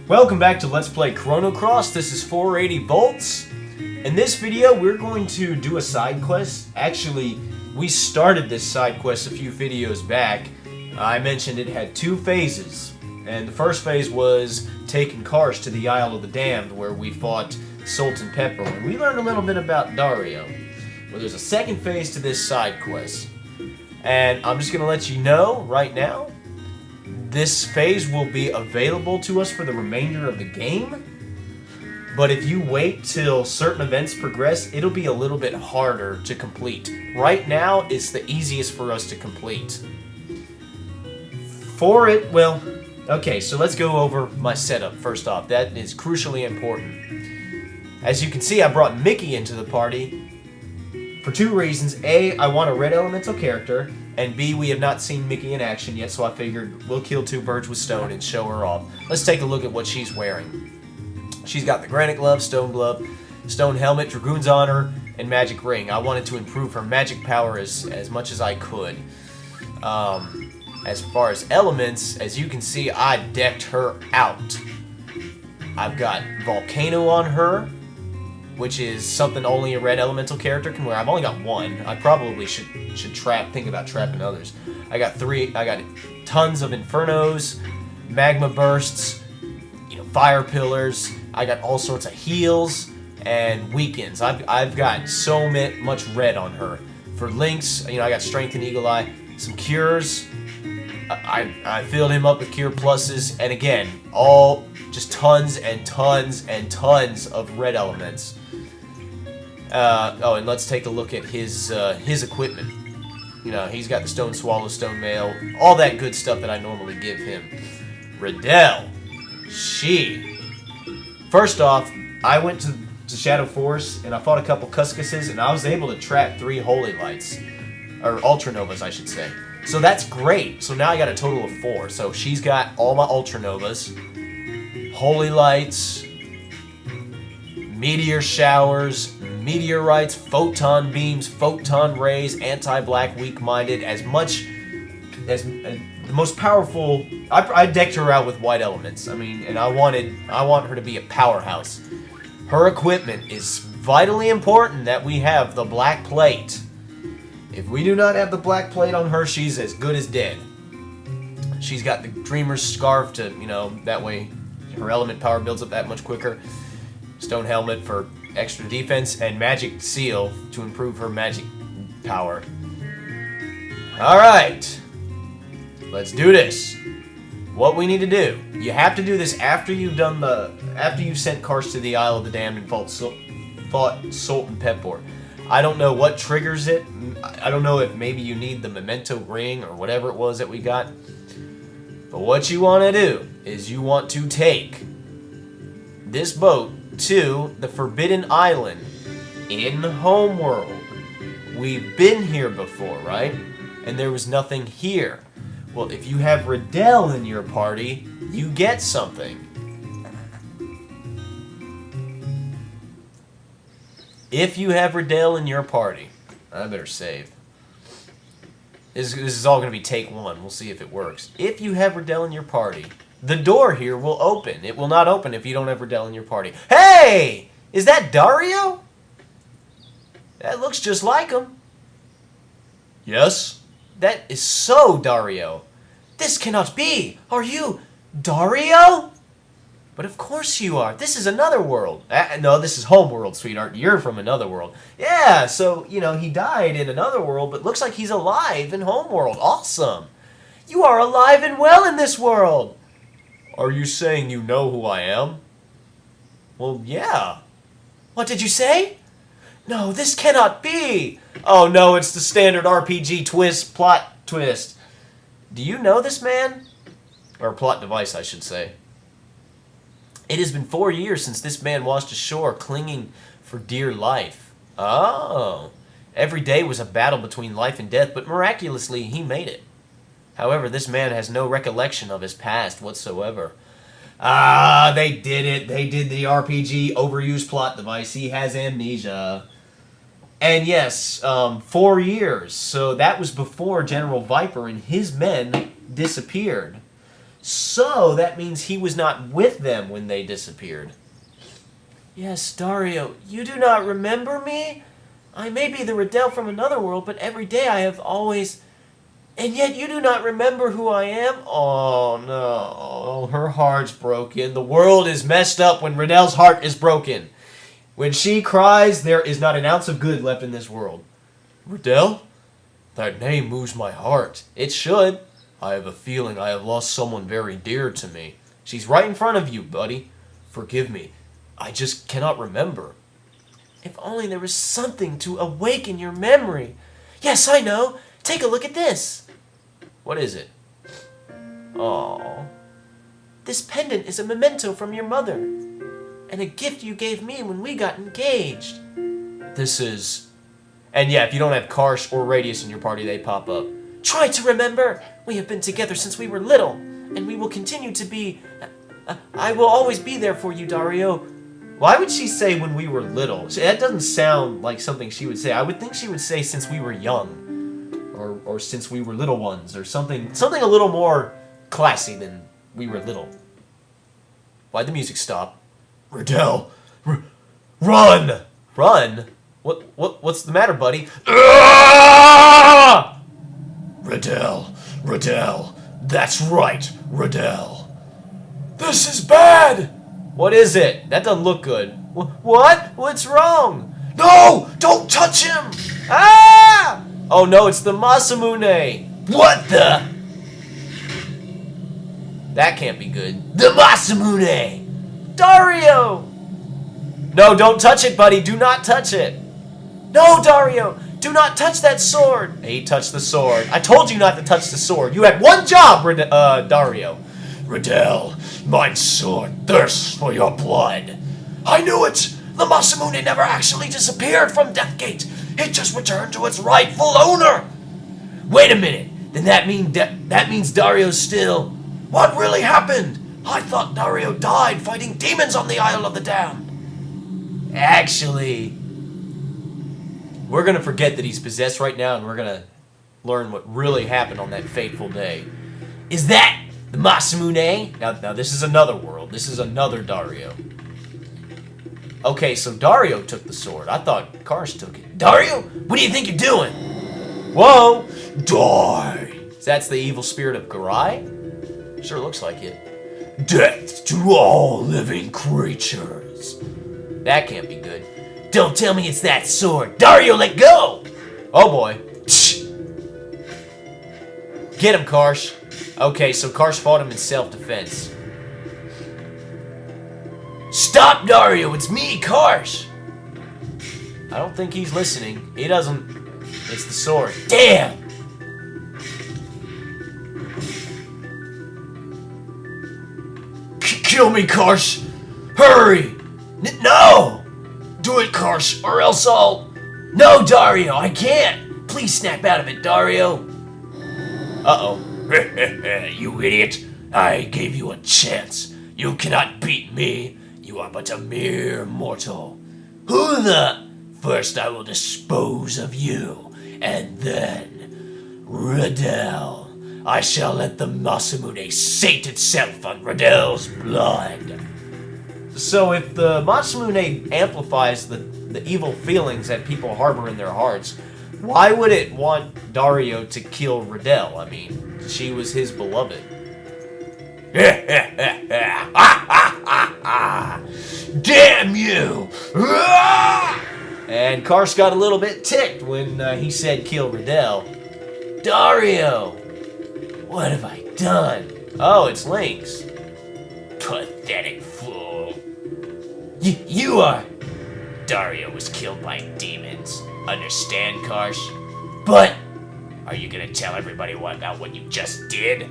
Welcome back to Let's Play Chrono. This is 480 volts. In this video, we're going to do a side quest. Actually, we started this side quest a few videos back. I mentioned it had two phases. And the first phase was taking cars to the Isle of the Damned, where we fought Sultan Pepper. And we learned a little bit about Dario. Well, there's a second phase to this side quest. And I'm just going to let you know right now, this phase will be available to us for the remainder of the game. But if you wait till certain events progress, it'll be a little bit harder to complete. Right now, it's the easiest for us to complete. For it, well, okay, so let's go over my setup first off. That is crucially important. As you can see, I brought Mickey into the party for two reasons. A, I want a red elemental character, and B, we have not seen Mickey in action yet, so I figured we'll kill two birds with stone and show her off. Let's take a look at what she's wearing. She's got the granite glove, stone helmet, Dragoon's on her, and magic ring. I wanted to improve her magic power as much as I could. As far as elements, as you can see, I decked her out. I've got Volcano on her, which is something only a red elemental character can wear. I've only got one. I probably should think about trapping others. I got tons of Infernos, magma bursts, fire pillars. I got all sorts of heals and weakens. I've got so much red on her. For Lynx, I got strength and eagle eye, some cures. I filled him up with cure pluses, and again, all just tons and tons and tons of red elements. And let's take a look at his equipment. He's got the stone swallow, stone mail, all that good stuff that I normally give him. Riddell, first off, I went to Shadow Forest and I fought a couple Cuscuses, and I was able to trap 3 Holy Lights, or Ultranovas, I should say. So that's great. So now I got a total of 4. So she's got all my Ultranovas, Holy Lights, Meteor Showers, Meteorites, Photon Beams, Photon Rays, Anti-Black, Weak-Minded, as the most powerful. I decked her out with white elements. And I want her to be a powerhouse. Her equipment is vitally important that we have the black plate. If we do not have the black plate on her, she's as good as dead. She's got the Dreamer's Scarf to, that way her element power builds up that much quicker. Stone Helmet for extra defense, and Magic Seal to improve her magic power. Alright. Let's do this. What we need to do. You have to do this after you've sent cars to the Isle of the Damned and fought Sultan Pepper. I don't know what triggers it. I don't know if maybe you need the memento ring or whatever it was that we got. But what you want to do is you want to take this boat to the Forbidden Island in Homeworld. We've been here before, right? And there was nothing here. Well, if you have Riddell in your party, you get something. If you have Riddell in your party, I better save. This is all going to be take 1. We'll see if it works. If you have Riddell in your party, the door here will open. It will not open if you don't have Riddell in your party. Hey! Is that Dario? That looks just like him. Yes? That is so Dario. This cannot be. Are you Dario? But of course you are. This is another world. No, this is Homeworld, sweetheart. You're from another world. Yeah, so, he died in another world, but looks like he's alive in Homeworld. Awesome. You are alive and well in this world. Are you saying you know who I am? Well, yeah. What did you say? No, this cannot be. Oh, no, it's the standard RPG plot twist. Do you know this man? Or plot device, I should say. It has been 4 years since this man washed ashore, clinging for dear life. Oh. Every day was a battle between life and death, but miraculously he made it. However, this man has no recollection of his past whatsoever. Ah, they did it. They did the RPG overused plot device. He has amnesia. And yes, 4 years. So that was before General Viper and his men disappeared. So that means he was not with them when they disappeared. Yes, Dario, you do not remember me? I may be the Riddell from another world, but every day I have always... And yet you do not remember who I am? Oh, no. Her heart's broken. The world is messed up when Riddell's heart is broken. When she cries, there is not an ounce of good left in this world. Riddell? That name moves my heart. It should. I have a feeling I have lost someone very dear to me. She's right in front of you, buddy. Forgive me. I just cannot remember. If only there was something to awaken your memory. Yes, I know. Take a look at this. What is it? Oh. This pendant is a memento from your mother, and a gift you gave me when we got engaged. This is... And yeah, if you don't have Karsh or Radius in your party, they pop up. Try to remember. We have been together since we were little, and we will continue to be... I will always be there for you, Dario. Why would she say when we were little? That doesn't sound like something she would say. I would think she would say since we were young. Or since we were little ones, or something a little more classy than we were little. Why'd the music stop? Riddell, run! Run? What's the matter, buddy? Ah! Riddell, that's right, Riddell. This is bad! What is it? That doesn't look good. What? What's wrong? No! Don't touch him! Ah! Oh no, it's the Masamune! What the? That can't be good. The Masamune! Dario! No, don't touch it, buddy. Do not touch it. No, Dario! Do not touch that sword! He touched the sword. I told you not to touch the sword. You had one job, Dario. Riddell, my sword thirsts for your blood. I knew it! The Masamune never actually disappeared from Deathgate. It just returned to its rightful owner. Wait a minute. Then that means Dario's still... What really happened? I thought Dario died fighting demons on the Isle of the Damned. Actually, we're going to forget that he's possessed right now, and we're going to learn what really happened on that fateful day. Is that the Masamune? Now this is another world. This is another Dario. Okay, so Dario took the sword. I thought Karsh took it. Dario? What do you think you're doing? Whoa! Die! That's the evil spirit of Garai? Sure looks like it. Death to all living creatures. That can't be good. Don't tell me it's that sword. Dario, let go! Oh boy. Get him, Karsh. Okay, so Karsh fought him in self-defense. Stop, Dario! It's me, Karsh! I don't think he's listening. He doesn't. It's the sword. Damn! Kill me, Karsh! Hurry! No! Do it, Karsh, or else I'll... No, Dario, I can't! Please snap out of it, Dario! Uh-oh. You idiot! I gave you a chance. You cannot beat me. You are but a mere mortal. Who the... First I will dispose of you, and then... Riddell. I shall let the Masamune sate itself on Riddell's blood. So if the Masamune amplifies the evil feelings that people harbor in their hearts, why would it want Dario to kill Riddell? I mean, she was his beloved. Damn you! And Karsh got a little bit ticked when he said kill Riddell. Dario! What have I done? Oh, it's Lynx. Pathetic fool. You are... Dario was killed by demons. Understand, Karsh? But... Are you gonna tell everybody about what you just did?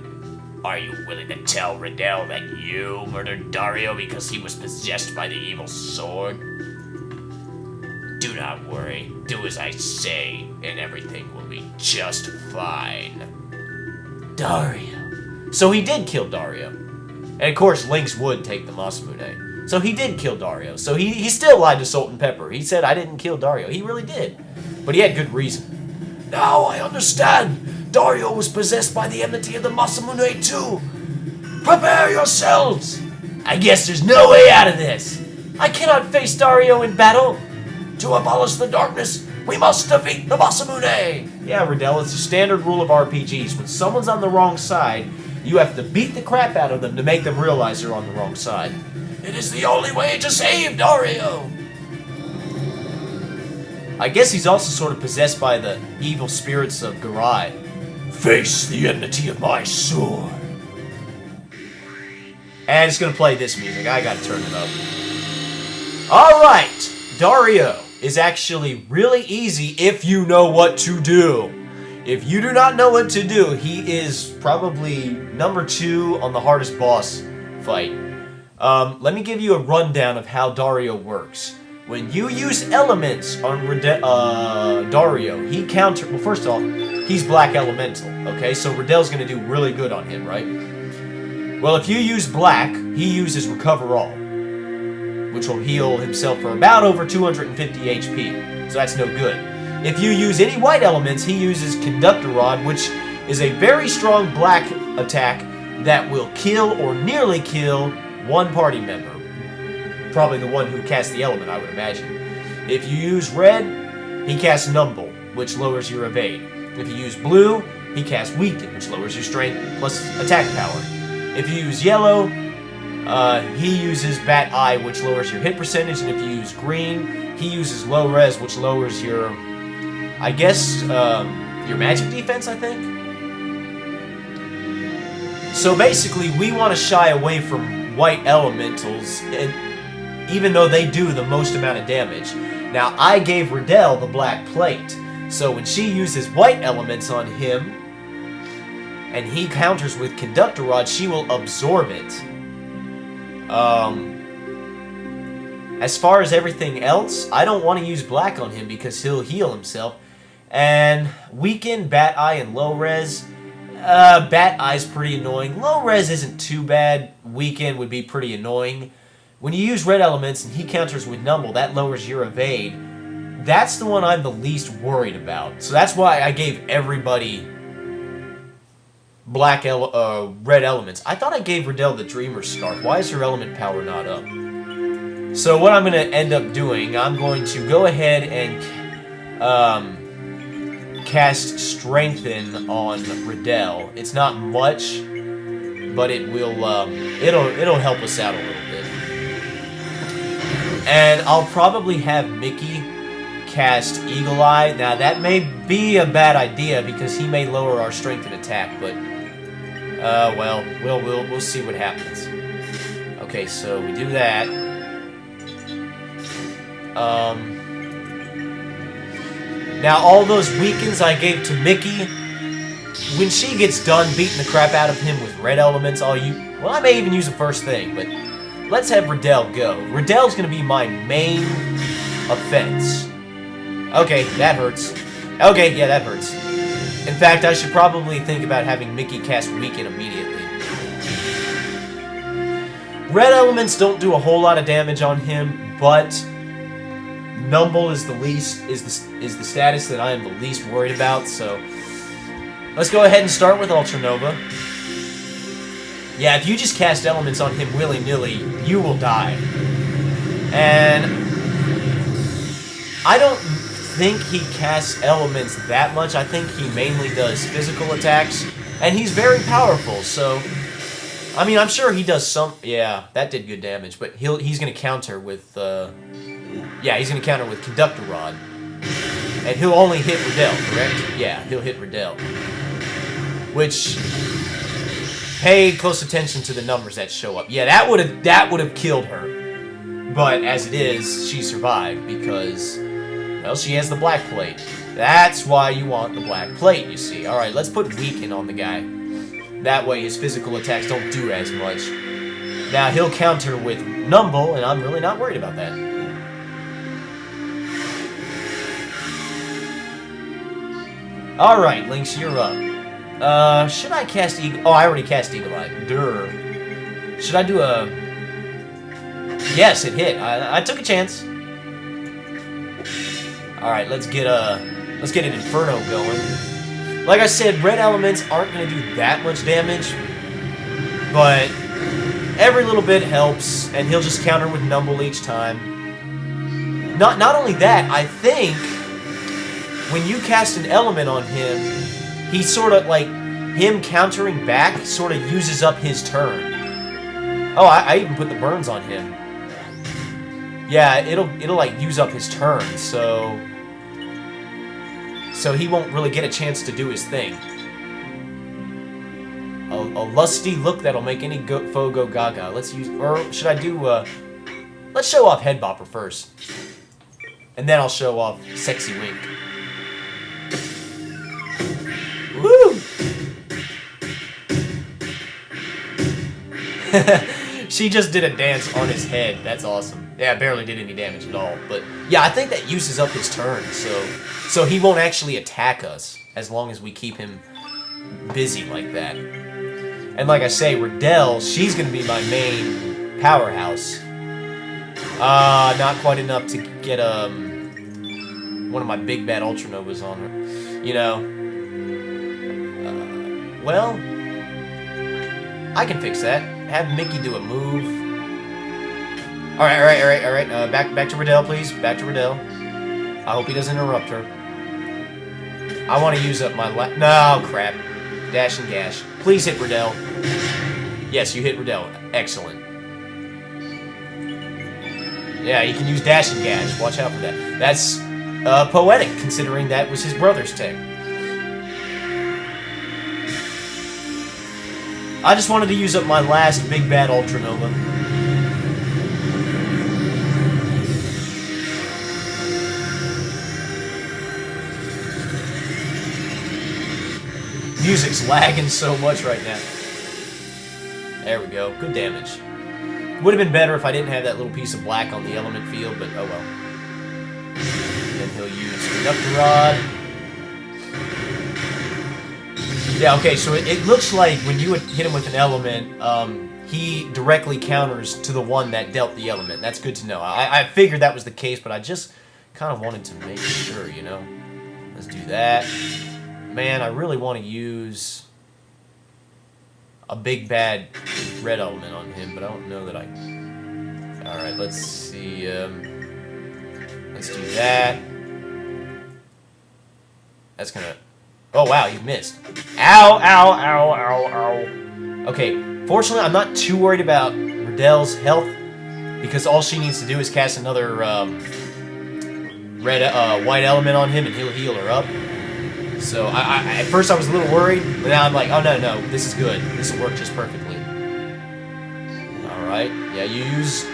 Are you willing to tell Riddell that you murdered Dario because he was possessed by the evil sword? Do not worry. Do as I say, and everything will be just fine. Dario. So he did kill Dario. And of course, Lynx would take the Masamune. So he did kill Dario. So he still lied to Salt and Pepper. He said, I didn't kill Dario. He really did. But he had good reason. Now I understand. Dario was possessed by the enmity of the Masamune too. Prepare yourselves! I guess there's no way out of this. I cannot face Dario in battle. To abolish the darkness, we must defeat the Masamune! Yeah, Riddell, it's a standard rule of RPGs. When someone's on the wrong side, you have to beat the crap out of them to make them realize they're on the wrong side. It is the only way to save Dario! I guess he's also sort of possessed by the evil spirits of Garai. Face the enmity of my sword. And it's gonna play this music. I gotta turn it up. Alright! Dario is actually really easy if you know what to do. If you do not know what to do, he is probably number 2 on the hardest boss fight. Let me give you a rundown of how Dario works. When you use elements on Dario, he counter... Well, first off, he's Black Elemental, okay? So Riddell's going to do really good on him, right? Well, if you use Black, he uses Recover All, which will heal himself for about over 250 HP, so that's no good. If you use any white elements, he uses Conductor Rod, which is a very strong Black attack that will kill or nearly kill one party member. Probably the one who casts the element, I would imagine. If you use red, he casts Numble, which lowers your evade. If you use blue, he casts Weaken, which lowers your strength plus attack power. If you use yellow, he uses Bat Eye, which lowers your hit percentage. And if you use green, he uses Low Res, which lowers your, I guess, your magic defense, I think? So basically, we want to shy away from white elementals, and even though they do the most amount of damage. Now, I gave Riddell the black plate, so when she uses white elements on him, and he counters with Conductor Rod, she will absorb it. As far as everything else, I don't want to use black on him because he'll heal himself. And Weaken, Bat Eye, and Low Res. Bat Eye's pretty annoying. Low Res isn't too bad. Weaken would be pretty annoying. When you use red elements and he counters with Numble, that lowers your evade. That's the one I'm the least worried about. So that's why I gave everybody red elements. I thought I gave Riddell the Dreamer's Scarf. Why is her element power not up? So what I'm going to end up doing, I'm going to go ahead and cast Strengthen on Riddell. It's not much, but it will it'll help us out a little bit. And I'll probably have Mickey cast Eagle Eye. Now that may be a bad idea because he may lower our strength and attack, but well, we'll see what happens. Okay, so we do that. Now all those weakens I gave to Mickey, when she gets done beating the crap out of him with red elements, well, I may even use the first thing, but let's have Riddell go. Riddell's gonna be my main offense. Okay, that hurts. Okay, yeah, that hurts. In fact, I should probably think about having Mickey cast Weaken immediately. Red elements don't do a whole lot of damage on him, but Numble is the status that I am the least worried about, so let's go ahead and start with Ultra Nova. Yeah, if you just cast elements on him willy-nilly, you will die. And I don't think he casts elements that much. I think he mainly does physical attacks, and he's very powerful, so I mean, I'm sure he does some. Yeah, that did good damage, but he's going to counter with he's going to counter with Conductor Rod. And he'll only hit Riddell, correct? Yeah, he'll hit Riddell. Which, pay close attention to the numbers that show up. Yeah, that would have killed her. But as it is, she survived because, well, she has the black plate. That's why you want the black plate, you see. Alright, let's put Weaken on the guy. That way his physical attacks don't do as much. Now, he'll counter with Numble, and I'm really not worried about that. Alright, Lynx, you're up. Should I cast Eagle... Oh, I already cast Eagle Eye. Durr. Should I do a... Yes, it hit. I took a chance. Alright, let's get an Inferno going. Like I said, red elements aren't going to do that much damage, But every little bit helps, and he'll just counter with Numble each time. Not only that, I think when you cast an element on him, he sort of, like, him countering back sort of uses up his turn. Oh, I even put the burns on him. Yeah, it'll like use up his turn, so he won't really get a chance to do his thing. A lusty look that'll make any foe go gaga. Let's use, or should I do? Let's show off Head Bopper first, and then I'll show off Sexy Wink. Woo! She just did a dance on his head. That's awesome. Yeah, barely did any damage at all. But yeah, I think that uses up his turn, so he won't actually attack us as long as we keep him busy like that. And like I say, Riddell, she's gonna be my main powerhouse. Not quite enough to get one of my big bad Ultranovas on her. You know. Well, I can fix that. Have Mickey do a move. Alright. Back to Riddell, please. Back to Riddell. I hope he doesn't interrupt her. I want to use up my no, crap. Dash and gash. Please hit Riddell. Yes, you hit Riddell. Excellent. Yeah, you can use dash and gash. Watch out for that. That's poetic, considering that was his brother's tech. I just wanted to use up my last big bad Ultranova. Music's lagging so much right now. There we go. Good damage. Would have been better if I didn't have that little piece of black on the element field, but oh well. Then he'll use Conductor Rod. Yeah, okay, so it looks like when you would hit him with an element, he directly counters to the one that dealt the element. That's good to know. I figured that was the case, but I just kind of wanted to make sure, you know. Let's do that. Man, I really want to use a big bad red element on him, but I don't know that I... Alright, let's see. Let's do that. That's gonna... Oh, wow, you missed. Ow, ow, ow, ow, ow. Okay, fortunately, I'm not too worried about Riddell's health, because all she needs to do is cast another white element on him, and he'll heal her up. So, at first I was a little worried, but now I'm like, oh, no, this is good. This will work just perfectly. Alright, yeah,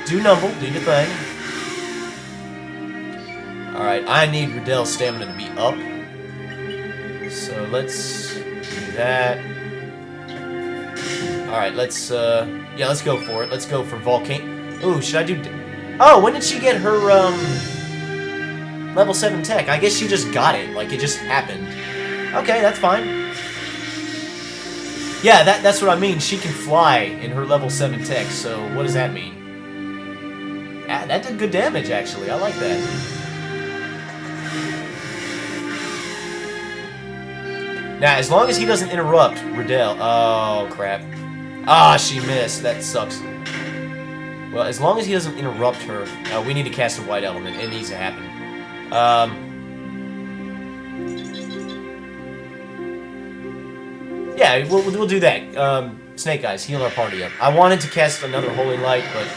do Numble, do your thing. Alright, I need Riddell's stamina to be up. So let's do that. Alright, let's go for it. Let's go for Volcano. Ooh, should I do... Oh, when did she get her, level 7 tech? I guess she just got it. Like, it just happened. Okay, that's fine. Yeah, that's what I mean. She can fly in her level 7 tech, so what does that mean? Ah, that did good damage, actually. I like that. Now, as long as he doesn't interrupt Riddell... Oh, crap. Ah, she missed. That sucks. Well, as long as he doesn't interrupt her... we need to cast a white element. It needs to happen. Yeah, we'll do that. Snake Eyes, heal our party up. I wanted to cast another Holy Light, but...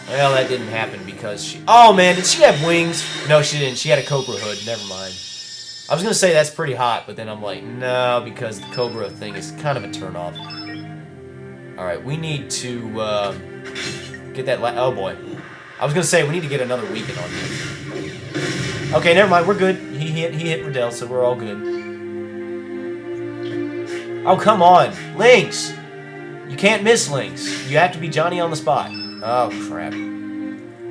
Well, that didn't happen because she... Oh, man, did she have wings? No, she didn't. She had a Cobra hood. Never mind. I was going to say that's pretty hot, but then I'm like, no, because the Cobra thing is kind of a turn-off. Alright, we need to get that... Oh, boy. I was going to say, we need to get another weaken on him. Okay, never mind. We're good. He hit Riddell, so we're all good. Oh, come on. Lynx! You can't miss Lynx. You have to be Johnny on the spot. Oh, crap.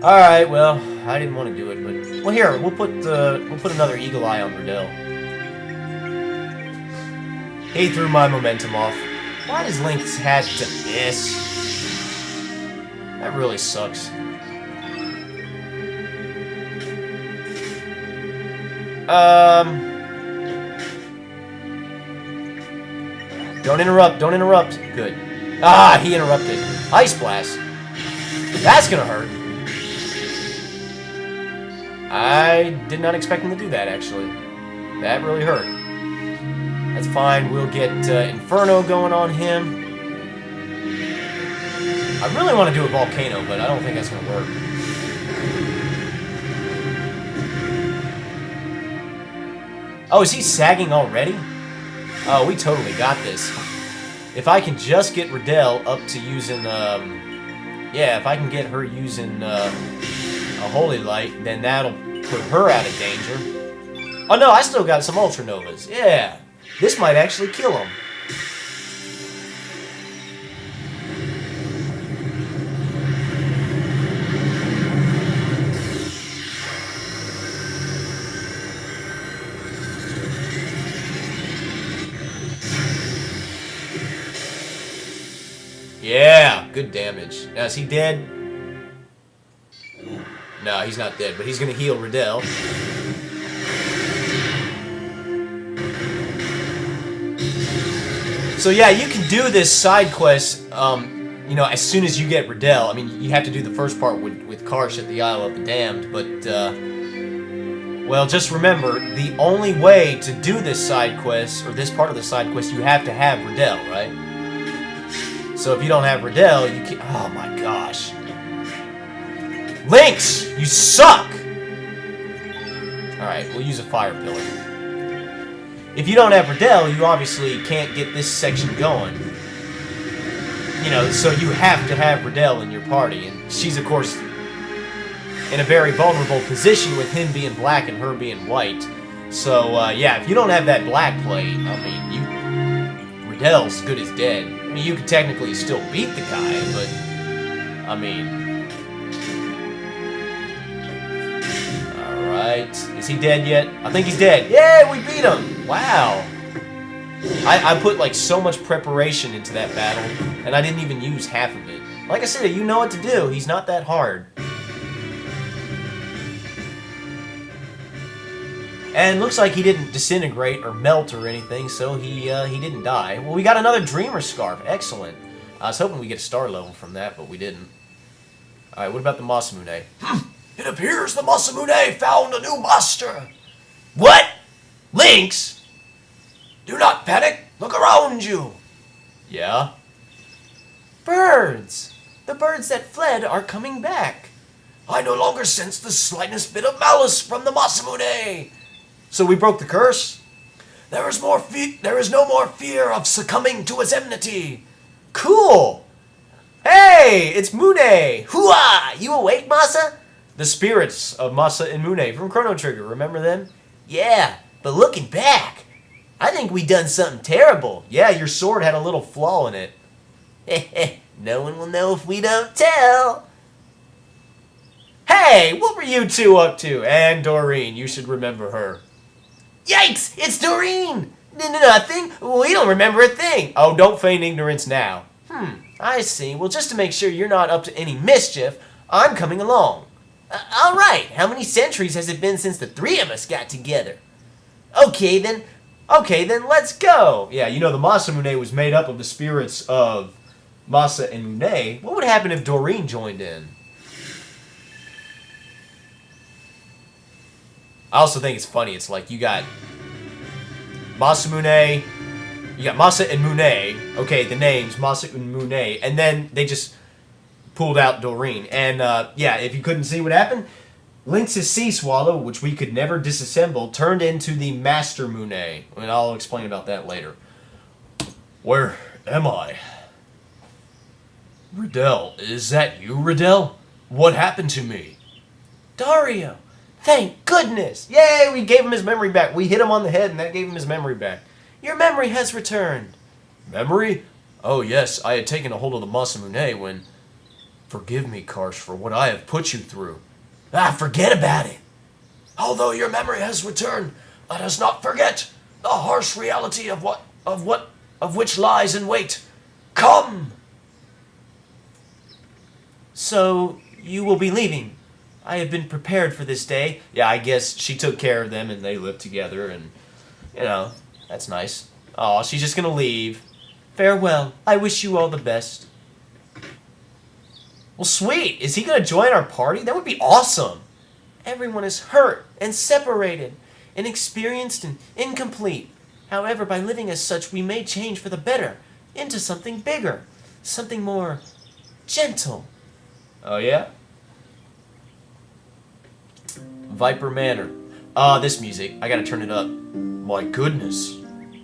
Alright, well, I didn't want to do it, but... Well, here, we'll put another Eagle Eye on Riddell. He threw my momentum off. Why does Lynx have to miss? That really sucks. Don't interrupt, don't interrupt. Good. Ah, he interrupted. Ice Blast. That's gonna hurt. I did not expect him to do that, actually. That really hurt. That's fine. We'll get Inferno going on him. I really want to do a Volcano, but I don't think that's gonna work. Oh, is he sagging already? Oh, we totally got this. If I can just get Riddell up to using, yeah, if I can get her using a Holy Light, then that'll put her out of danger. Oh no, I still got some Ultra Novas. Yeah, this might actually kill him. Yeah, good damage. Now, is he dead? No, he's not dead, but he's going to heal Riddell. So yeah, you can do this side quest, you know, as soon as you get Riddell. I mean, you have to do the first part with Karsh at the Isle of the Damned, but, well, just remember, the only way to do this side quest, or this part of the side quest, you have to have Riddell, right? So if you don't have Riddell, you can't... Oh my gosh. Lynx! You suck! Alright, we'll use a Fire Pillar. If you don't have Riddell, you obviously can't get this section going. You know, so you have to have Riddell in your party. And she's, of course, in a very vulnerable position with him being black and her being white. So, yeah, if you don't have that black plate, I mean, Riddell's good as dead. I mean, you could technically still beat the guy, but, I mean... Alright, is he dead yet? I think he's dead. Yeah, we beat him! Wow. I put, like, so much preparation into that battle, and I didn't even use half of it. Like I said, you know what to do. He's not that hard. And looks like he didn't disintegrate or melt or anything, so he didn't die. Well, we got another Dreamer Scarf. Excellent. I was hoping we get a star level from that, but we didn't. Alright, what about the Masamune? It appears the Masamune found a new master. What? Lynx? Do not panic. Look around you. Yeah? Birds. The birds that fled are coming back. I no longer sense the slightest bit of malice from the Masamune. So we broke the curse? There is no more fear of succumbing to its enmity. Cool. Hey, it's Mune. Hooah! You awake, Masa? The spirits of Masa and Mune from Chrono Trigger. Remember them? Yeah, but looking back, I think we done something terrible. Yeah, your sword had a little flaw in it. No one will know if we don't tell. Hey, what were you two up to? And Doreen, you should remember her. Yikes! It's Doreen! Nothing. We don't remember a thing. Oh, don't feign ignorance now. I see. Well, just to make sure you're not up to any mischief, I'm coming along. All right. How many centuries has it been since the three of us got together? Okay, then, let's go. Yeah, you know, the Masamune was made up of the spirits of Masa and Mune. What would happen if Doreen joined in? I also think it's funny. It's like you got Masamune, you got Masa and Mune. Okay, the names, Masa and Mune. And then they just pulled out Doreen. And, yeah, if you couldn't see what happened, Lynx's Sea Swallow, which we could never disassemble, turned into the Master Mune. And I'll explain about that later. Where am I? Riddell, is that you, Riddell? What happened to me? Dario! Thank goodness! Yay, we gave him his memory back. We hit him on the head and that gave him his memory back. Your memory has returned. Memory? Oh yes, I had taken a hold of the Masamune when... Forgive me, Karsh, for what I have put you through. Forget about it. Although your memory has returned, let us not forget the harsh reality of which lies in wait. Come! So, you will be leaving. I have been prepared for this day. Yeah, I guess she took care of them and they lived together and, you know, that's nice. Oh, she's just gonna leave. Farewell. I wish you all the best. Well, sweet. Is he going to join our party? That would be awesome. Everyone is hurt and separated, inexperienced and incomplete. However, by living as such, we may change for the better into something bigger, something more gentle. Oh, yeah? Viper Manor. This music. I gotta turn it up. My goodness.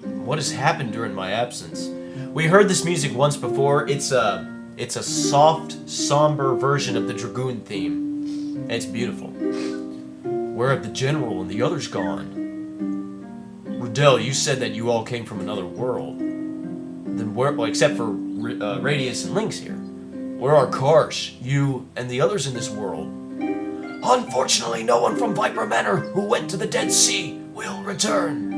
What has happened during my absence? We heard this music once before. It's a soft, somber version of the Dragoon theme. And it's beautiful. Where have the general and the others gone? Riddell, you said that you all came from another world. Then where, well, except for Radius and Lynx here. Where are Karsh, you, and the others in this world? Unfortunately, no one from Viper Manor who went to the Dead Sea will return.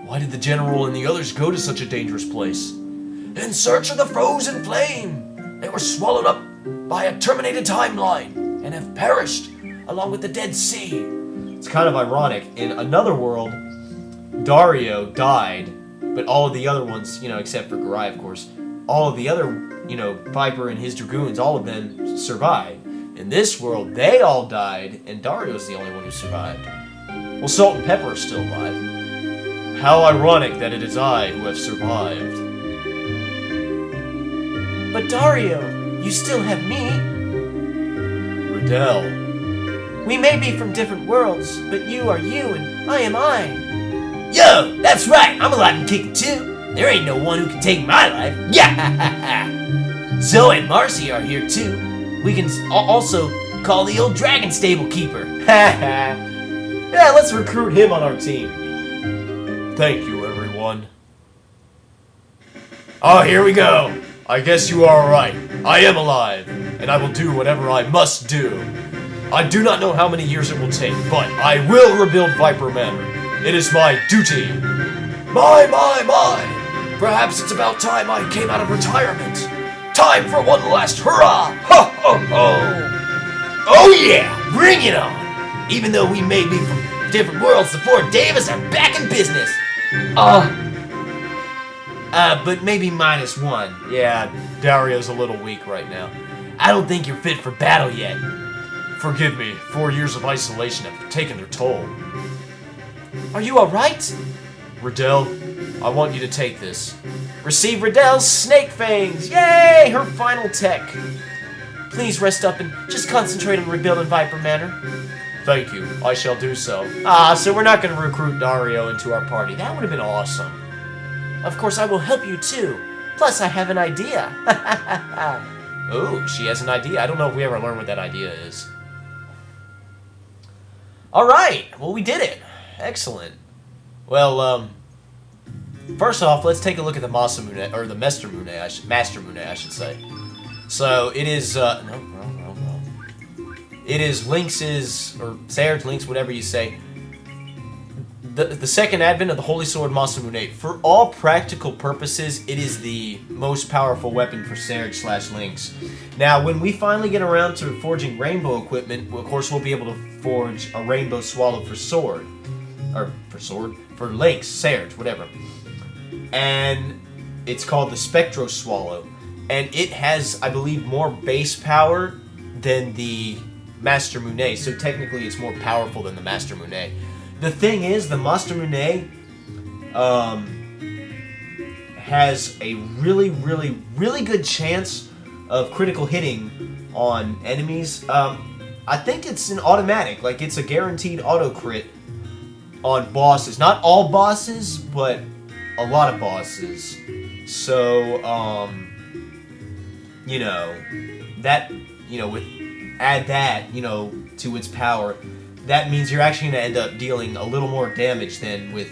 Why did the general and the others go to such a dangerous place? In search of the frozen flame. They were swallowed up by a terminated timeline and have perished along with the Dead Sea. It's kind of ironic. In another world, Dario died, but all of the other ones, except for Garai, of course, all of the other, Viper and his Dragoons, all of them survived. In this world, they all died, and Dario's the only one who survived. Well, Salt and Pepper are still alive. How ironic that it is I who have survived. But Dario, you still have me. Riddell. We may be from different worlds, but you are you and I am I. Yo, that's right, I'm alive and kicking too. There ain't no one who can take my life. Yeah! Zoe and Marcy are here too. We can also call the old dragon stable keeper. Yeah, let's recruit him on our team. Thank you, everyone. Oh, here we go. I guess you are right. I am alive, and I will do whatever I must do. I do not know how many years it will take, but I will rebuild Viper Manor. It is my duty. My. Perhaps it's about time I came out of retirement. Time for one last hurrah! Ho, ho, ho! Oh yeah! Bring it on! Even though we may be from different worlds, the four Davis are back in business! But maybe -1. Yeah, Dario's a little weak right now. I don't think you're fit for battle yet. Forgive me, 4 years of isolation have taken their toll. Are you alright? Riddell, I want you to take this. Receive Riddell's Snake Fangs! Yay! Her final tech. Please rest up and just concentrate on rebuilding Viper Manor. Thank you. I shall do so. So we're not going to recruit Dario into our party. That would have been awesome. Of course, I will help you too. Plus, I have an idea. Oh, she has an idea. I don't know if we ever learn what that idea is. Alright. Well, we did it. Excellent. Well, first off, let's take a look at the Masamune, or the Master Mune, I should say. So, it is, no. It is Lynx's, or Serge, Lynx, whatever you say, the second advent of the Holy Sword Masamune. For all practical purposes, it is the most powerful weapon for Serge/Lynx. Now, when we finally get around to forging rainbow equipment, of course, we'll be able to forge a rainbow swallow for sword. Or, for Lynx, Serge, whatever. And it's called the Spectro Swallow. And it has, I believe, more base power than the Master Mune. So technically it's more powerful than the Master Mune. The thing is, the Master Mune has a really, really, really good chance of critical hitting on enemies. I think it's an automatic. Like, it's a guaranteed auto crit on bosses. Not all bosses, but a lot of bosses. So, add that, to its power. That means you're actually going to end up dealing a little more damage than with,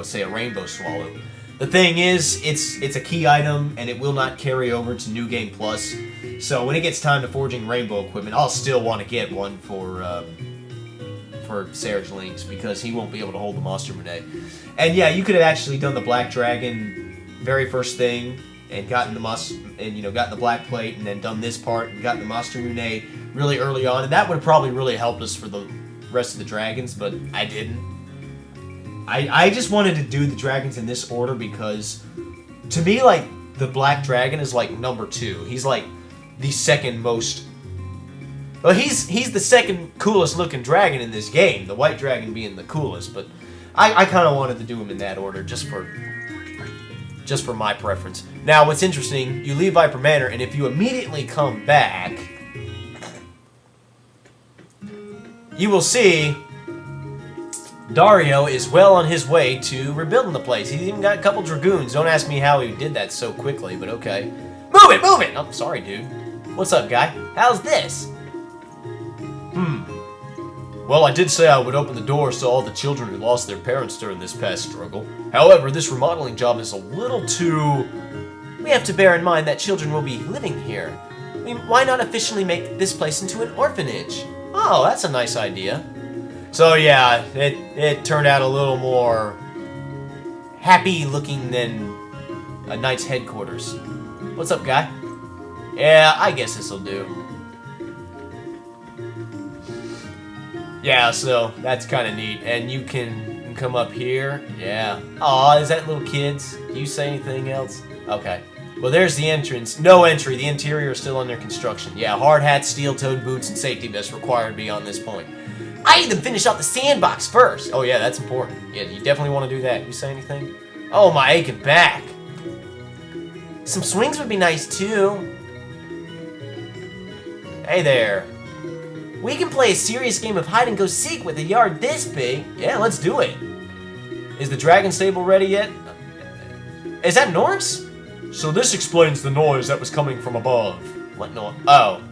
say a Rainbow Swallow. The thing is, it's a key item, and it will not carry over to New Game Plus. So when it gets time to forging Rainbow equipment, I'll still want to get one for Serge Lynx, because he won't be able to hold the Monster Mune. And yeah, you could have actually done the Black Dragon very first thing, and gotten the gotten the Black Plate, and then done this part, and gotten the Monster Mune really early on, and that would have probably really helped us for the rest of the dragons, but I didn't. I just wanted to do the dragons in this order because To me, like, the Black Dragon is, like, number 2. He's, like, the second most... Well, he's the second coolest looking dragon in this game. The White Dragon being the coolest, but I kind of wanted to do him in that order just for my preference. Now, what's interesting, you leave Viper Manor, and if you immediately come back, you will see Dario is well on his way to rebuilding the place. He's even got a couple Dragoons. Don't ask me how he did that so quickly, but okay. Move it, move it! Oh, sorry, dude. What's up, guy? How's this? Well, I did say I would open the doors to all the children who lost their parents during this past struggle. However, this remodeling job is a little too... We have to bear in mind that children will be living here. I mean, why not officially make this place into an orphanage? Oh, that's a nice idea. So yeah, it turned out a little more happy looking than a Knight's headquarters. What's up, guy? Yeah, I guess this'll do. Yeah, so that's kind of neat. And you can come up here. Yeah. Aw, is that little kids? Do you say anything else? Okay. Well, there's the entrance. No entry. The interior is still under construction. Yeah, hard hats, steel-toed boots, and safety vests required beyond this point. I need to finish off the sandbox first. Oh, yeah, that's important. Yeah, you definitely want to do that. You say anything? Oh, my aching back. Some swings would be nice, too. Hey there. We can play a serious game of hide-and-go-seek with a yard this big. Yeah, let's do it. Is the dragon stable ready yet? Is that Norse? So this explains the noise that was coming from above. What noise? Oh.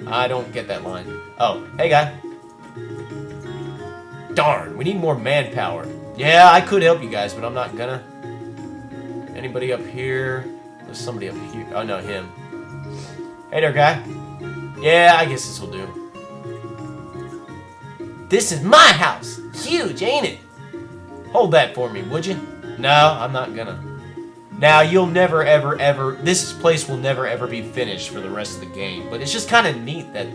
I don't get that line. Oh, hey, guy. Darn, we need more manpower. Yeah, I could help you guys, but I'm not gonna. Anybody up here? There's somebody up here. Oh, no, him. Hey there, guy. Yeah, I guess this will do. This is my house. Huge, ain't it? Hold that for me, would you? No, I'm not gonna. Now, you'll never, ever, ever... This place will never, ever be finished for the rest of the game. But it's just kind of neat that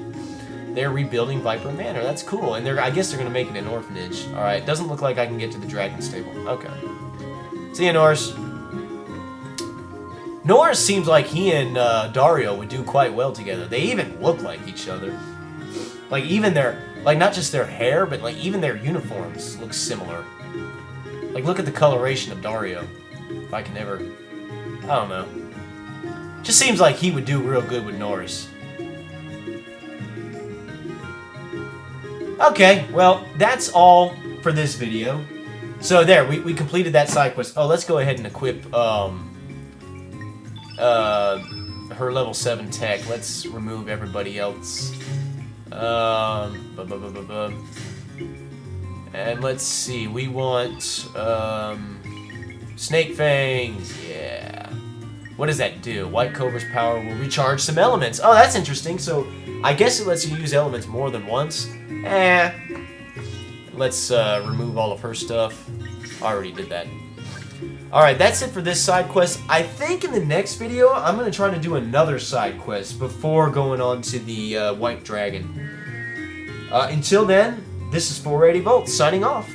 they're rebuilding Viper Manor. That's cool. And I guess they're going to make it an orphanage. Alright, doesn't look like I can get to the dragon stable. Okay. See you, Norris. Norris seems like he and Dario would do quite well together. They even look like each other. Like, even their... Like, not just their hair, but, like, even their uniforms look similar. Like, look at the coloration of Dario. If I can ever... I don't know. Just seems like he would do real good with Norris. Okay, well, that's all for this video. So, there, we completed that side quest. Oh, let's go ahead and equip, her level 7 tech. Let's remove everybody else. And let's see, we want, Snake Fangs, yeah. What does that do? White Cobra's power will recharge some elements. Oh, that's interesting, so I guess it lets you use elements more than once. Let's, remove all of her stuff. I already did that. Alright, that's it for this side quest. I think in the next video, I'm going to try to do another side quest before going on to the White Dragon. Until then, this is 480 Volts signing off.